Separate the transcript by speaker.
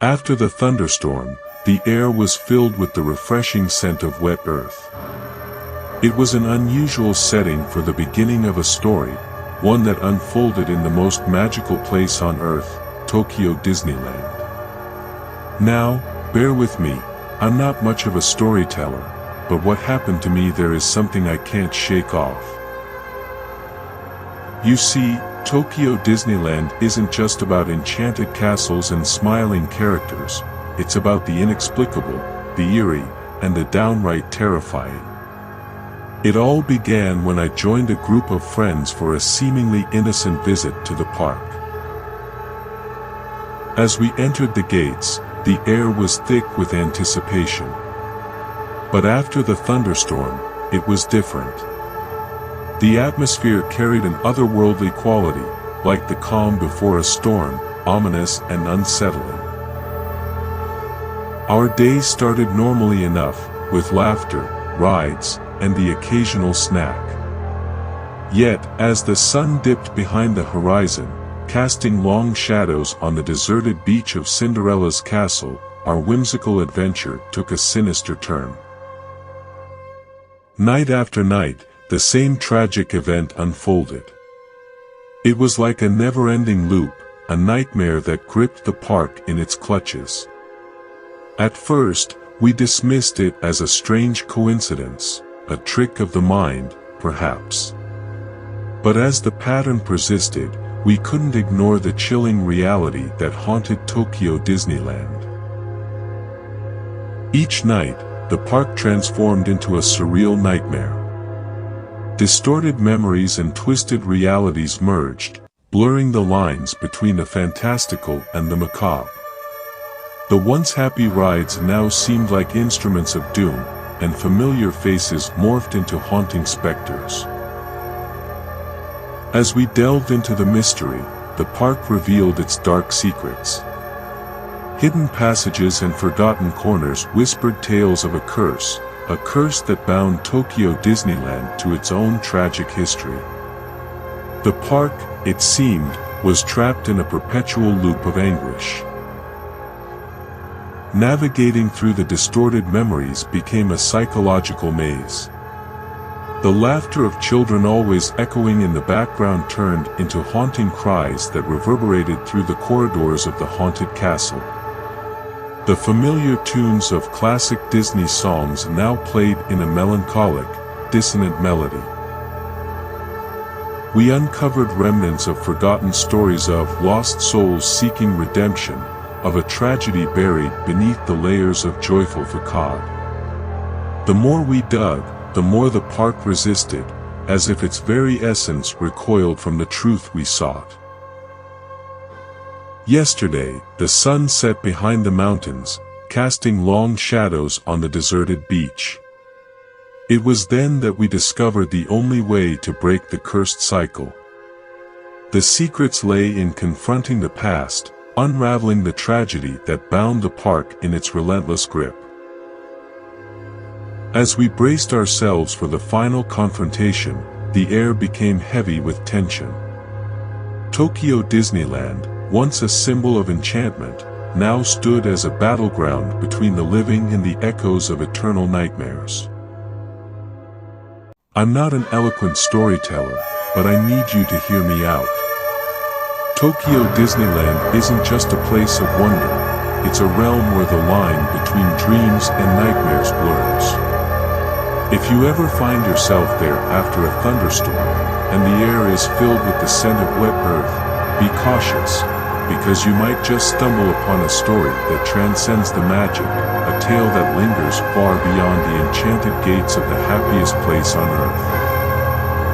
Speaker 1: After the thunderstorm, the air was filled with the refreshing scent of wet earth. It was an unusual setting for the beginning of a story, one that unfolded in the most magical place on earth, Tokyo Disneyland. Now, bear with me, I'm not much of a storyteller, but what happened to me there is something I can't shake off. You see, Tokyo Disneyland isn't just about enchanted castles and smiling characters, it's about the inexplicable, the eerie, and the downright terrifying. It all began when I joined a group of friends for a seemingly innocent visit to the park. As we entered the gates, the air was thick with anticipation. But after the thunderstorm, it was different. The atmosphere carried an otherworldly quality, like the calm before a storm, ominous and unsettling. Our day started normally enough, with laughter, rides, and the occasional snack. Yet, as the sun dipped behind the horizon, casting long shadows on the deserted beach of Cinderella's castle, our whimsical adventure took a sinister turn. Night after night, the same tragic event unfolded. It was like a never-ending loop, a nightmare that gripped the park in its clutches. At first, we dismissed it as a strange coincidence, a trick of the mind, perhaps. But as the pattern persisted, we couldn't ignore the chilling reality that haunted Tokyo Disneyland. Each night, the park transformed into a surreal nightmare. Distorted memories and twisted realities merged, blurring the lines between the fantastical and the macabre. The once happy rides now seemed like instruments of doom, and familiar faces morphed into haunting specters. As we delved into the mystery, the park revealed its dark secrets. Hidden passages and forgotten corners whispered tales of a curse that bound Tokyo Disneyland to its own tragic history. The park, it seemed, was trapped in a perpetual loop of anguish. Navigating through the distorted memories became a psychological maze. The laughter of children always echoing in the background turned into haunting cries that reverberated through the corridors of the haunted castle. The familiar tunes of classic Disney songs now played in a melancholic, dissonant melody. We uncovered remnants of forgotten stories of lost souls seeking redemption, of a tragedy buried beneath the layers of joyful facade. The more we dug, the more the park resisted, as if its very essence recoiled from the truth we sought. Yesterday, the sun set behind the mountains, casting long shadows on the deserted beach. It was then that we discovered the only way to break the cursed cycle. The secrets lay in confronting the past, unraveling the tragedy that bound the park in its relentless grip. As we braced ourselves for the final confrontation, the air became heavy with tension. Tokyo Disneyland, once a symbol of enchantment, now stood as a battleground between the living and the echoes of eternal nightmares. I'm not an eloquent storyteller, but I need you to hear me out. Tokyo Disneyland isn't just a place of wonder, it's a realm where the line between dreams and nightmares blurs. If you ever find yourself there after a thunderstorm, and the air is filled with the scent of wet earth, be cautious, because you might just stumble upon a story that transcends the magic, a tale that lingers far beyond the enchanted gates of the happiest place on earth.